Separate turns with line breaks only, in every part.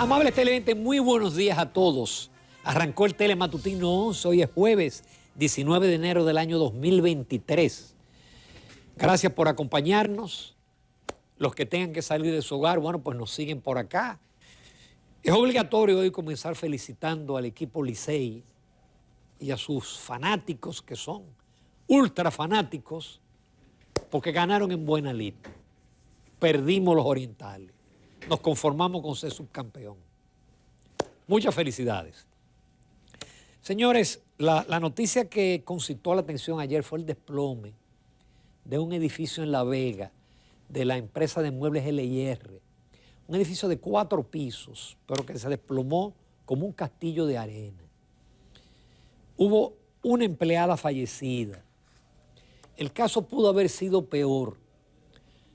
Amables televidentes, muy buenos días a todos. Arrancó el Telematutino 11, hoy es jueves 19 de enero del año 2023. Gracias por acompañarnos. Los que tengan que salir de su hogar, bueno, pues nos siguen por acá. Es obligatorio hoy comenzar felicitando al equipo Licey y a sus fanáticos, que son ultra fanáticos, porque ganaron en buena lid. Perdimos los orientales. Nos conformamos con ser subcampeón. Muchas felicidades. Señores, la noticia que concitó la atención ayer fue el desplome de un edificio en La Vega de la empresa de muebles L&R. Un edificio de 4 pisos, pero que se desplomó como un castillo de arena. Hubo una empleada fallecida. El caso pudo haber sido peor.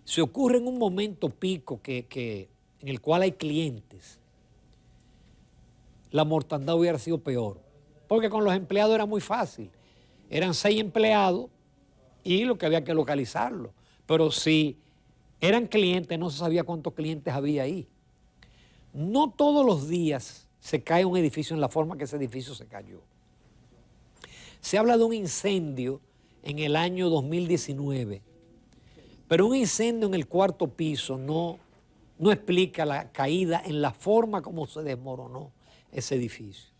Se ocurre en un momento pico en el cual hay clientes. La mortandad hubiera sido peor, porque con los empleados era muy fácil. Eran 6 empleados y lo que había que localizarlo. Pero si eran clientes, no se sabía cuántos clientes había ahí. No todos los días se cae un edificio en la forma que ese edificio se cayó. Se habla de un incendio en el año 2019, pero un incendio en el 4º piso no explica la caída en la forma como se desmoronó ese edificio.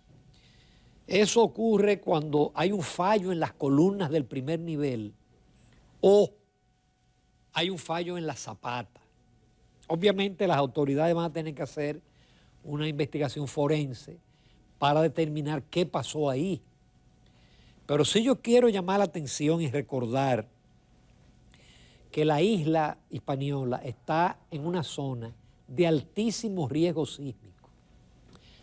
Eso ocurre cuando hay un fallo en las columnas del primer nivel o hay un fallo en la zapata. Obviamente las autoridades van a tener que hacer una investigación forense para determinar qué pasó ahí. Pero sí yo quiero llamar la atención y recordar que la isla Hispaniola está en una zona de altísimo riesgo sísmico.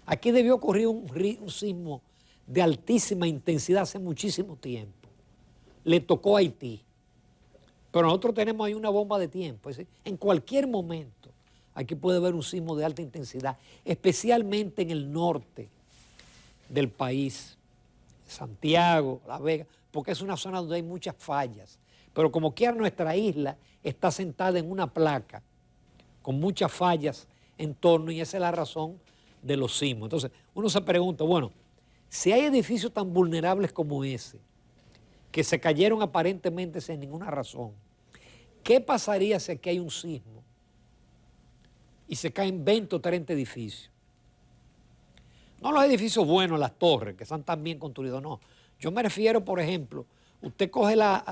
Aquí debió ocurrir un sismo de altísima intensidad hace muchísimo tiempo. Le tocó a Haití. Pero nosotros tenemos ahí una bomba de tiempo. Es decir, en cualquier momento aquí puede haber un sismo de alta intensidad, especialmente en el norte del país, Santiago, La Vega, porque es una zona donde hay muchas fallas. Pero como quiera, nuestra isla está sentada en una placa con muchas fallas en torno, y esa es la razón de los sismos. Entonces, uno se pregunta, bueno, si hay edificios tan vulnerables como ese, que se cayeron aparentemente sin ninguna razón, ¿qué pasaría si aquí hay un sismo y se caen 20 o 30 edificios? No los edificios buenos, las torres, que están tan bien construidos, no. Yo me refiero, por ejemplo, usted coge la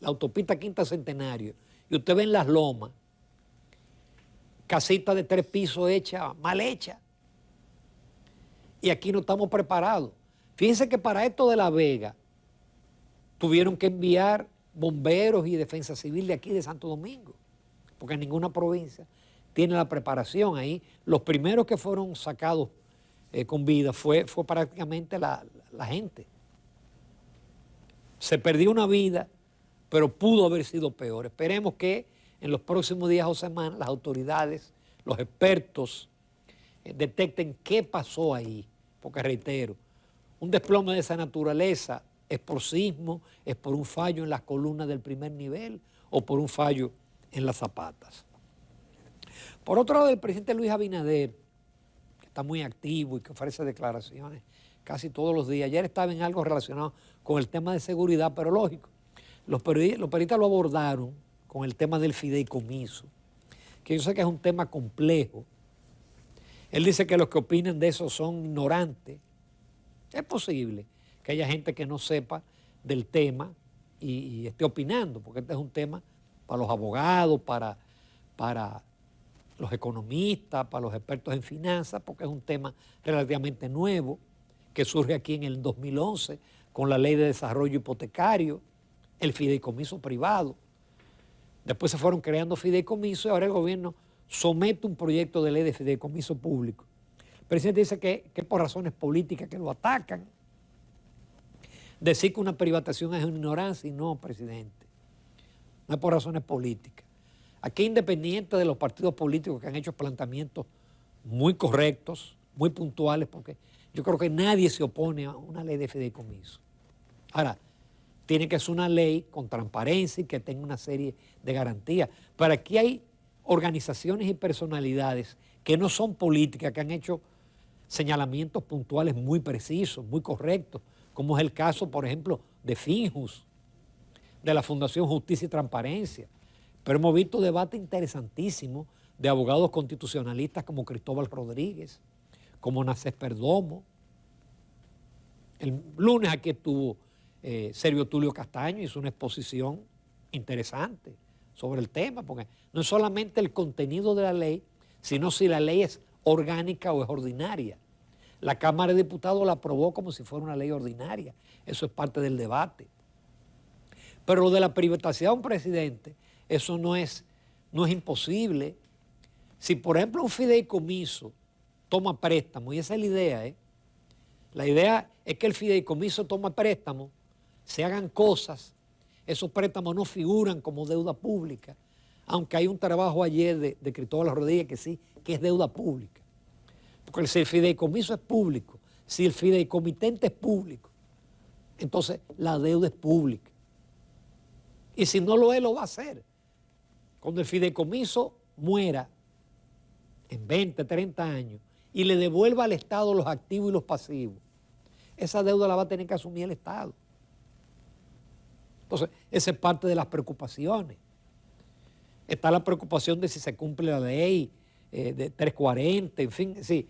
autopista Quinta Centenario y usted ve en las lomas casitas de 3 pisos hechas, mal hechas. Y aquí no estamos preparados. Fíjense que para esto de La Vega tuvieron que enviar bomberos y defensa civil de aquí de Santo Domingo, porque ninguna provincia tiene la preparación ahí. Los primeros que fueron sacados con vida fue prácticamente la gente. Se perdió una vida, pero pudo haber sido peor. Esperemos que en los próximos días o semanas las autoridades, los expertos, detecten qué pasó ahí. Porque reitero, un desplome de esa naturaleza es por sismo, es por un fallo en las columnas del primer nivel o por un fallo en las zapatas. Por otro lado, el presidente Luis Abinader, que está muy activo y que ofrece declaraciones casi todos los días, ayer estaba en algo relacionado con el tema de seguridad, pero lógico, los periodistas lo abordaron con el tema del fideicomiso, que yo sé que es un tema complejo. Él dice que los que opinan de eso son ignorantes. Es posible que haya gente que no sepa del tema y esté opinando, porque este es un tema para los abogados, para los economistas, para los expertos en finanzas, porque es un tema relativamente nuevo que surge aquí en el 2011 con la Ley de Desarrollo Hipotecario, el fideicomiso privado. Después se fueron creando fideicomisos y ahora el gobierno somete un proyecto de ley de fideicomiso público. El presidente dice que por razones políticas que lo atacan. Decir que una privatización es una ignorancia, y no, presidente. No es por razones políticas. Aquí, independiente de los partidos políticos que han hecho planteamientos muy correctos, muy puntuales, porque yo creo que nadie se opone a una ley de fideicomiso. Ahora, tiene que ser una ley con transparencia y que tenga una serie de garantías. Pero aquí hay organizaciones y personalidades que no son políticas, que han hecho señalamientos puntuales muy precisos, muy correctos, como es el caso, por ejemplo, de Finjus, de la Fundación Justicia y Transparencia. Pero hemos visto debates interesantísimos de abogados constitucionalistas como Cristóbal Rodríguez, como Nacés Perdomo. El lunes aquí estuvo Servio Tulio Castaño, hizo una exposición interesante sobre el tema, porque no es solamente el contenido de la ley, sino si la ley es orgánica o es ordinaria. La Cámara de Diputados la aprobó como si fuera una ley ordinaria. Eso es parte del debate. Pero lo de la privatización de un presidente, eso no es imposible. Si, por ejemplo, un fideicomiso toma préstamo, y esa es la idea, la idea es que el fideicomiso toma préstamo, se hagan cosas, esos préstamos no figuran como deuda pública, aunque hay un trabajo ayer de Cristóbal Rodríguez que sí, que es deuda pública. Porque si el fideicomiso es público, si el fideicomitente es público, entonces la deuda es pública. Y si no lo es, lo va a hacer. Cuando el fideicomiso muera en 20, 30 años y le devuelva al Estado los activos y los pasivos, esa deuda la va a tener que asumir el Estado. Entonces, esa es parte de las preocupaciones. Está la preocupación de si se cumple la ley de 340, en fin, sí.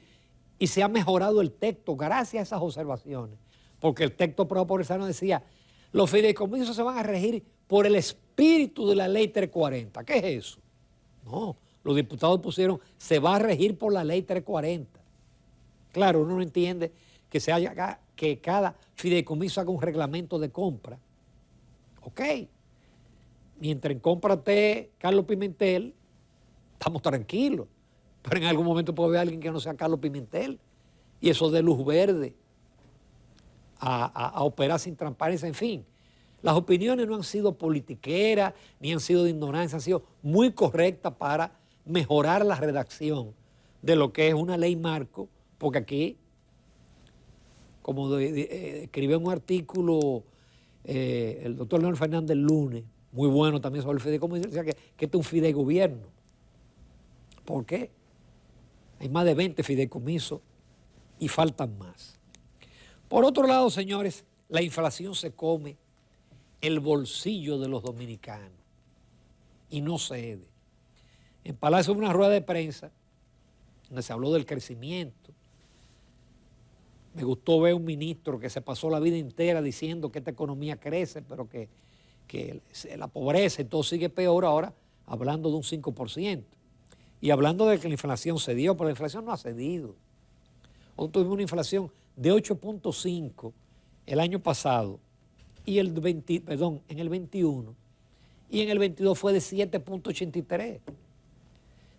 Y se ha mejorado el texto gracias a esas observaciones, porque el texto aprobado por el Senado decía, los fideicomisos se van a regir por el espíritu de la ley 340. ¿Qué es eso? No, los diputados pusieron, se va a regir por la ley 340. Claro, uno no entiende que cada fideicomiso haga un reglamento de compra. Ok. Mientras en compra esté Carlos Pimentel, estamos tranquilos. Pero en algún momento puede haber alguien que no sea Carlos Pimentel. Y eso de luz verde a operar sin transparencia, en fin. Las opiniones no han sido politiqueras, ni han sido de ignorancia, han sido muy correctas para mejorar la redacción de lo que es una ley marco, porque aquí, como escribió en un artículo el doctor Leonel Fernández el lunes, muy bueno también sobre el fideicomiso, decía que este es un fideigobierno. ¿Por qué? Hay más de 20 fideicomisos y faltan más. Por otro lado, señores, la inflación se come el bolsillo de los dominicanos y no cede. En Palacio hubo una rueda de prensa donde se habló del crecimiento. Me gustó ver un ministro que se pasó la vida entera diciendo que esta economía crece, pero que la pobreza y todo sigue peor ahora, hablando de un 5%. Y hablando de que la inflación cedió, pero la inflación no ha cedido. Nosotros tuvimos una inflación de 8.5 el año pasado, y en el 21, y en el 22 fue de 7.83.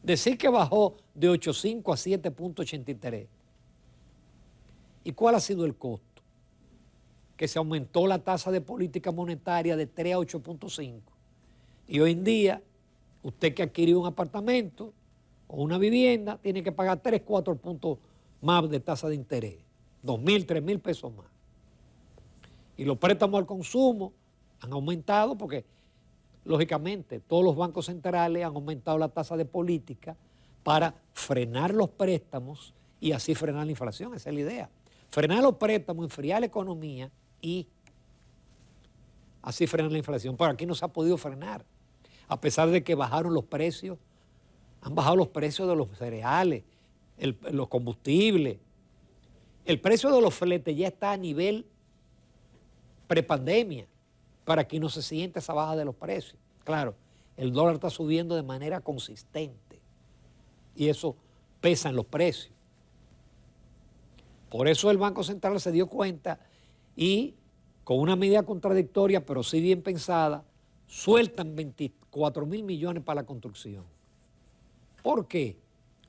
Decir que bajó de 8.5 a 7.83. ¿Y cuál ha sido el costo? Que se aumentó la tasa de política monetaria de 3 a 8.5. Y hoy en día, usted que adquirió un apartamento o una vivienda, tiene que pagar 3, 4 puntos más de tasa de interés. 2.000, 3.000 pesos más. Y los préstamos al consumo han aumentado porque, lógicamente, todos los bancos centrales han aumentado la tasa de política para frenar los préstamos y así frenar la inflación. Esa es la idea. Frenar los préstamos, enfriar la economía y así frenar la inflación. Pero aquí no se ha podido frenar. A pesar de que bajaron los precios, han bajado los precios de los cereales, los combustibles. El precio de los fletes ya está a nivel prepandemia, para que no se siente esa baja de los precios. Claro, el dólar está subiendo de manera consistente y eso pesa en los precios. Por eso el Banco Central se dio cuenta y, con una medida contradictoria, pero sí bien pensada, sueltan 24.000 millones para la construcción. ¿Por qué?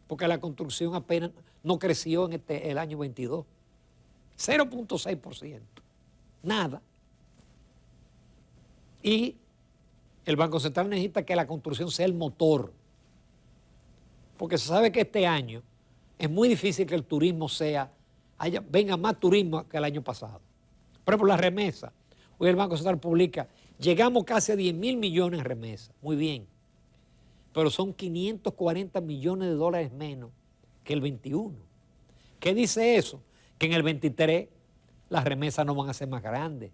Porque la construcción apenas no creció en el año 22. 0.6%. Nada. Y el Banco Central necesita que la construcción sea el motor. Porque se sabe que este año es muy difícil que el turismo venga más turismo que el año pasado. Por ejemplo, la remesa. Hoy el Banco Central publica, llegamos casi a 10.000 millones en remesa. Muy bien. Pero son 540 millones de dólares menos que el 21. ¿Qué dice eso? Que en el 23 las remesas no van a ser más grandes.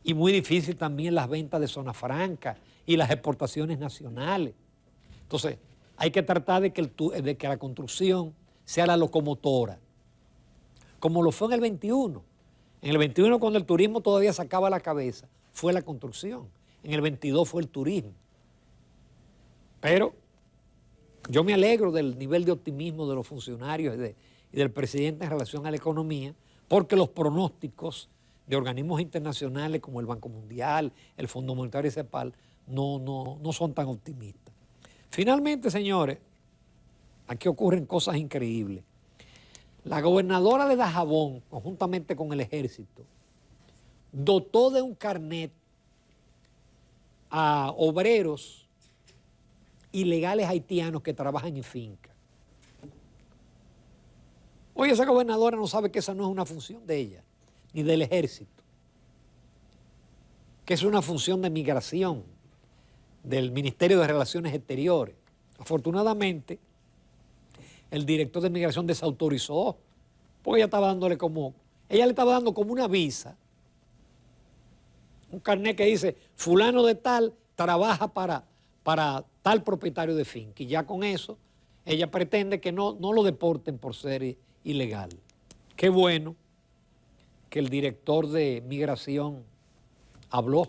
Y muy difícil también las ventas de zona franca y las exportaciones nacionales. Entonces, hay que tratar de que la construcción sea la locomotora, como lo fue en el 21. En el 21, cuando el turismo todavía sacaba la cabeza, fue la construcción. En el 22 fue el turismo. Pero yo me alegro del nivel de optimismo de los funcionarios y del presidente en relación a la economía, porque los pronósticos de organismos internacionales como el Banco Mundial, el Fondo Monetario y CEPAL no son tan optimistas. Finalmente, señores, aquí ocurren cosas increíbles. La gobernadora de Dajabón, conjuntamente con el ejército, dotó de un carnet a obreros ilegales haitianos que trabajan en finca. Oye, esa gobernadora no sabe que esa no es una función de ella, ni del ejército, que es una función de migración del Ministerio de Relaciones Exteriores. Afortunadamente, el director de migración desautorizó, porque ella le estaba dando como una visa, un carnet que dice, fulano de tal trabaja para tal propietario de finca, y ya con eso ella pretende que no lo deporten por ser ilegal. Qué bueno que el director de migración habló